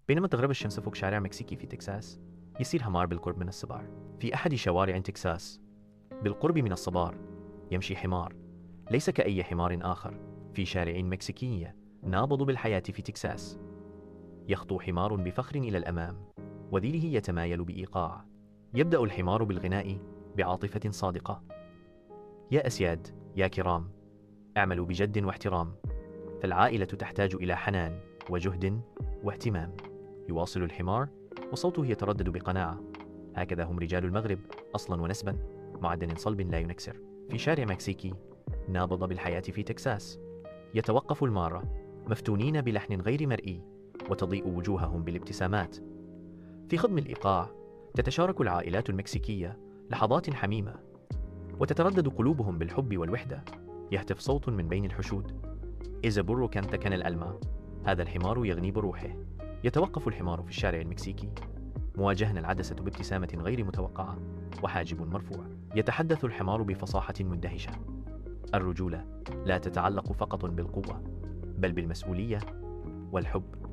بينما تغرب الشمس فوق شارع مكسيكي في تكساس، يسير حمار بالقرب من الصبار. في أحد شوارع تكساس بالقرب من الصبار يمشي حمار، ليس كأي حمار آخر في شارع مكسيكية نابض بالحياة في تكساس. يخطو حمار بفخر إلى الأمام، وذيله يتمايل بإيقاع. يبدأ الحمار بالغناء بعاطفة صادقة: يا أسياد، يا كرام، اعملوا بجد واحترام، فالعائلة تحتاج إلى حنان وجهد واهتمام. يواصل الحمار وصوته يتردد بقناعة: هكذا هم رجال المغرب أصلا ونسبا، معدن صلب لا ينكسر. في شارع مكسيكي نابض بالحياة في تكساس، يتوقف المارة مفتونين بلحن غير مرئي، وتضيء وجوههم بالابتسامات. في خضم الإيقاع تتشارك العائلات المكسيكية لحظات حميمة، وتتردد قلوبهم بالحب والوحدة. يهتف صوت من بين الحشود: إذا برو كان تكن الألمة، هذا الحمار يغني بروحه. يتوقف الحمار في الشارع المكسيكي، مواجهنا العدسة بابتسامة غير متوقعة وحاجب مرفوع. يتحدث الحمار بفصاحة مندهشة: الرجولة لا تتعلق فقط بالقوة، بل بالمسؤولية والحب.